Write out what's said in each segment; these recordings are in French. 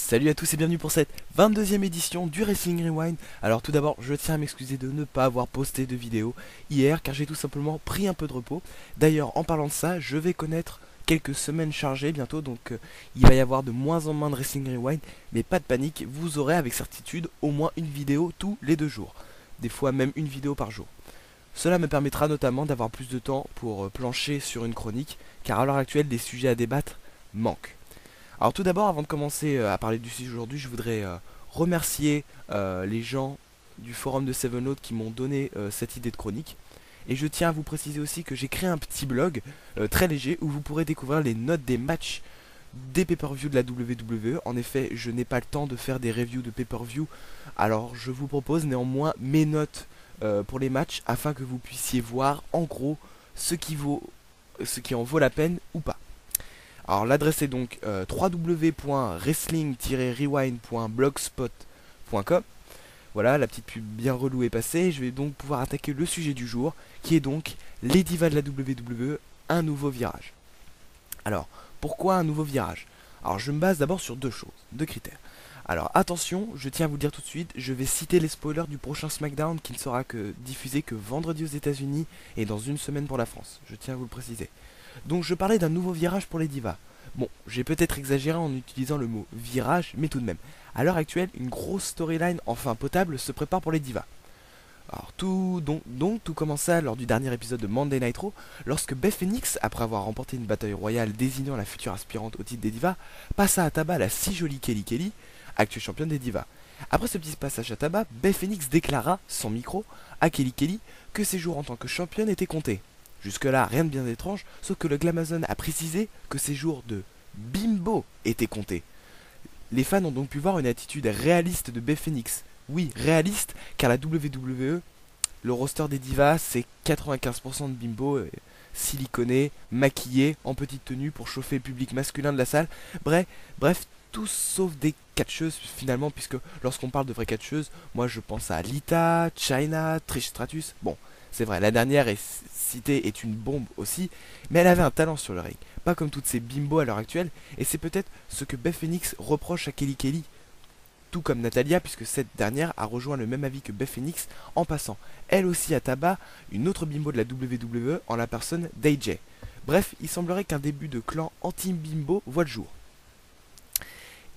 Salut à tous et bienvenue pour cette 22e édition du Wrestling Rewind. Alors tout d'abord, je tiens à m'excuser de ne pas avoir posté de vidéo hier car j'ai tout simplement pris un peu de repos. D'ailleurs, en parlant de ça, je vais connaître quelques semaines chargées bientôt, donc il va y avoir de moins en moins de Wrestling Rewind. Mais pas de panique, vous aurez avec certitude au moins une vidéo tous les 2 jours. Des fois même une vidéo par jour. Cela me permettra notamment d'avoir plus de temps pour plancher sur une chronique, car à l'heure actuelle, des sujets à débattre manquent. Alors tout d'abord, avant de commencer à parler du sujet aujourd'hui, je voudrais remercier les gens du forum de Seven Note qui m'ont donné cette idée de chronique. Et je tiens à vous préciser aussi que j'ai créé un petit blog très léger où vous pourrez découvrir les notes des matchs des pay-per-view de la WWE. En effet, je n'ai pas le temps de faire des reviews de pay-per-view, alors je vous propose néanmoins mes notes pour les matchs afin que vous puissiez voir en gros ce qui en vaut la peine ou pas. Alors l'adresse est donc www.wrestling-rewind.blogspot.com. Voilà, la petite pub bien relou est passée. Je vais donc pouvoir attaquer le sujet du jour, qui est donc les divas de la WWE, un nouveau virage. Alors, pourquoi un nouveau virage? Alors je me base d'abord sur deux critères. Alors attention, je tiens à vous le dire tout de suite, je vais citer les spoilers du prochain SmackDown qui ne sera diffusé que vendredi aux États-Unis et dans une semaine pour la France. Je tiens à vous le préciser. Donc je parlais d'un nouveau virage pour les divas. Bon, j'ai peut-être exagéré en utilisant le mot virage, mais tout de même. À l'heure actuelle, une grosse storyline enfin potable se prépare pour les divas. Alors tout commença lors du dernier épisode de Monday Night Raw, lorsque Beth Phoenix, après avoir remporté une bataille royale désignant la future aspirante au titre des divas, passa à tabac la si jolie Kelly Kelly, actuelle championne des divas. Après ce petit passage à tabac, Beth Phoenix déclara, sans micro, à Kelly Kelly que ses jours en tant que championne étaient comptés. Jusque-là, rien de bien étrange, sauf que le Glamazon a précisé que ses jours de bimbo étaient comptés. Les fans ont donc pu voir une attitude réaliste de Beth Phoenix. Oui, réaliste, car la WWE, le roster des divas, c'est 95% de bimbo, siliconés, maquillés, en petite tenue pour chauffer le public masculin de la salle. Bref, tous sauf des catcheuses finalement, puisque lorsqu'on parle de vraies catcheuses, moi je pense à Lita, Chyna, Trish Stratus. Bon, c'est vrai, la dernière citée est une bombe aussi, mais elle avait un talent sur le ring, pas comme toutes ces bimbos à l'heure actuelle, et c'est peut-être ce que Beth Phoenix reproche à Kelly Kelly, tout comme Natalia, puisque cette dernière a rejoint le même avis que Beth Phoenix en passant, elle aussi à tabac, une autre bimbo de la WWE en la personne d'AJ. Bref, il semblerait qu'un début de clan anti-bimbo voit le jour.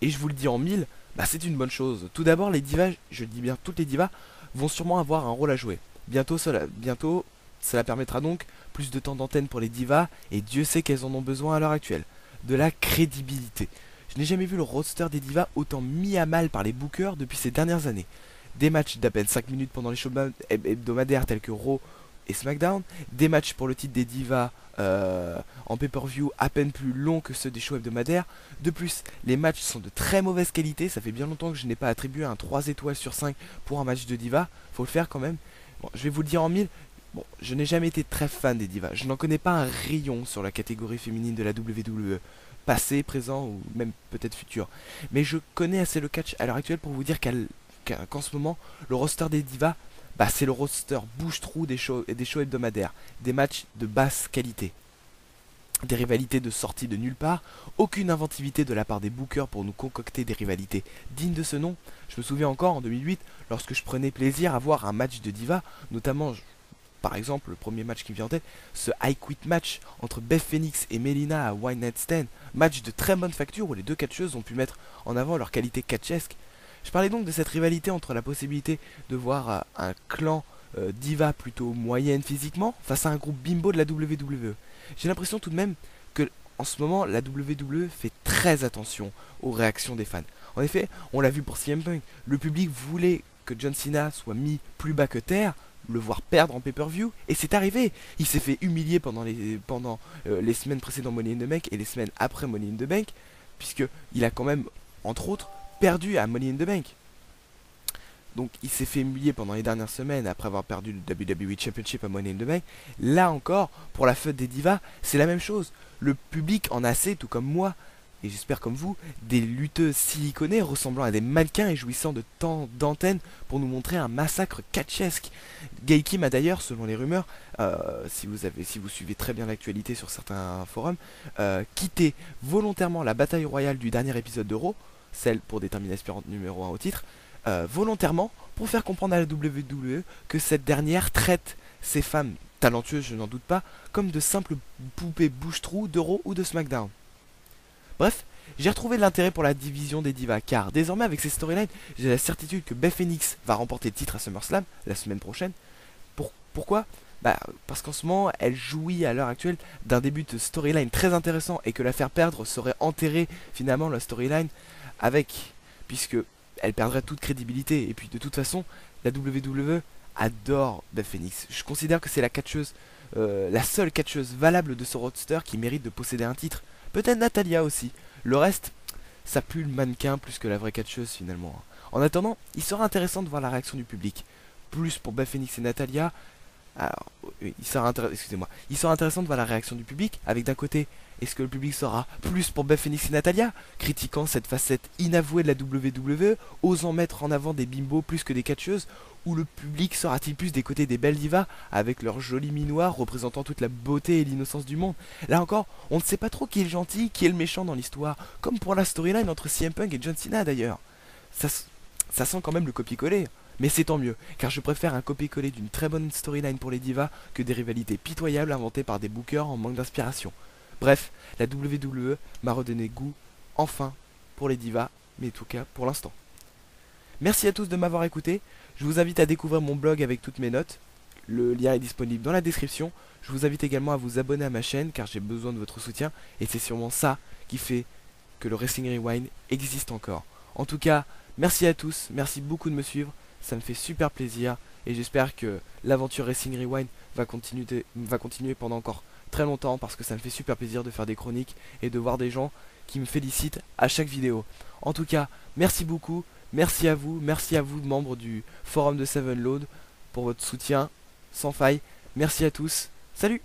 Et je vous le dis en mille, c'est une bonne chose. Tout d'abord, les divas, je dis bien toutes les divas, vont sûrement avoir un rôle à jouer. Bientôt, cela permettra donc plus de temps d'antenne pour les divas, et Dieu sait qu'elles en ont besoin à l'heure actuelle. De la crédibilité. Je n'ai jamais vu le roster des divas autant mis à mal par les bookers depuis ces dernières années. Des matchs d'à peine 5 minutes pendant les shows hebdomadaires tels que Raw et SmackDown, des matchs pour le titre des divas en pay-per-view à peine plus longs que ceux des shows hebdomadaires. De plus, les matchs sont de très mauvaise qualité, ça fait bien longtemps que je n'ai pas attribué un 3 étoiles sur 5 pour un match de divas, faut le faire quand même. Bon, je vais vous le dire en mille, bon, je n'ai jamais été très fan des divas, je n'en connais pas un rayon sur la catégorie féminine de la WWE, passé, présent ou même peut-être futur. Mais je connais assez le catch à l'heure actuelle pour vous dire qu'en ce moment, le roster des divas, c'est le roster bouche-trou des shows hebdomadaires, des matchs de basse qualité, des rivalités de sortie de nulle part, aucune inventivité de la part des bookers pour nous concocter des rivalités dignes de ce nom. Je me souviens encore en 2008, lorsque je prenais plaisir à voir un match de divas, notamment par exemple le premier match qui me vient en tête, ce I Quit match entre Beth Phoenix et Melina à One Night Stand, match de très bonne facture où les deux catcheuses ont pu mettre en avant leur qualité catchesque. Je parlais donc de cette rivalité entre la possibilité de voir un clan diva plutôt moyenne physiquement face à un groupe bimbo de la WWE. J'ai l'impression tout de même que en ce moment la WWE fait très attention aux réactions des fans. En effet, on l'a vu pour CM Punk, le public voulait que John Cena soit mis plus bas que terre, le voir perdre en pay-per-view, et c'est arrivé. Il s'est fait humilier pendant les semaines précédentes Money in the Bank et les semaines après Money in the Bank, puisque il a quand même, entre autres, perdu à Money in the Bank. Donc il s'est fait humilier pendant les dernières semaines après avoir perdu le WWE Championship à Money in the Bank. Là encore, pour la fête des divas, c'est la même chose. Le public en a assez, tout comme moi, et j'espère comme vous, des lutteuses siliconées ressemblant à des mannequins et jouissant de temps d'antenne pour nous montrer un massacre catchesque. Gail Kim a d'ailleurs, selon les rumeurs, si vous suivez très bien l'actualité sur certains forums, quitté volontairement la bataille royale du dernier épisode de Raw celle pour déterminer l'aspirante numéro 1 au titre, volontairement pour faire comprendre à la WWE que cette dernière traite ces femmes talentueuses, je n'en doute pas, comme de simples poupées bouche-trous de Raw ou de SmackDown. Bref, j'ai retrouvé de l'intérêt pour la division des divas, car désormais avec ces storylines, j'ai la certitude que Beth Phoenix va remporter le titre à SummerSlam la semaine prochaine. Pourquoi ? Parce qu'en ce moment, elle jouit à l'heure actuelle d'un début de storyline très intéressant et que la faire perdre serait enterrer finalement la storyline puisque elle perdrait toute crédibilité. Et puis de toute façon, la WWE adore Beth Phoenix. Je considère que c'est la seule catcheuse valable de ce roster qui mérite de posséder un titre. Peut-être Natalia aussi. Le reste, ça pue le mannequin plus que la vraie catcheuse finalement. En attendant, il sera intéressant de voir la réaction du public. Plus pour Beth Phoenix et Natalia. Alors, il sera intéressant de voir la réaction du public, avec d'un côté, est-ce que le public sera plus pour Beth Phoenix et Natalia, critiquant cette facette inavouée de la WWE, osant mettre en avant des bimbos plus que des catcheuses, ou le public sera-t-il plus des côtés des belles divas, avec leurs jolis minoirs représentant toute la beauté et l'innocence du monde. Là encore, on ne sait pas trop qui est le gentil, qui est le méchant dans l'histoire, comme pour la storyline entre CM Punk et John Cena d'ailleurs. Ça sent quand même le copier-coller. Mais c'est tant mieux, car je préfère un copier-coller d'une très bonne storyline pour les divas que des rivalités pitoyables inventées par des bookers en manque d'inspiration. Bref, la WWE m'a redonné goût, enfin, pour les divas, mais en tout cas pour l'instant. Merci à tous de m'avoir écouté, je vous invite à découvrir mon blog avec toutes mes notes, le lien est disponible dans la description, je vous invite également à vous abonner à ma chaîne car j'ai besoin de votre soutien, et c'est sûrement ça qui fait que le Wrestling Rewind existe encore. En tout cas, merci à tous, merci beaucoup de me suivre, ça me fait super plaisir et j'espère que l'aventure Wrestling Rewind va continuer pendant encore très longtemps parce que ça me fait super plaisir de faire des chroniques et de voir des gens qui me félicitent à chaque vidéo. En tout cas, merci beaucoup, merci à vous membres du forum de Seven Load pour votre soutien sans faille. Merci à tous, salut!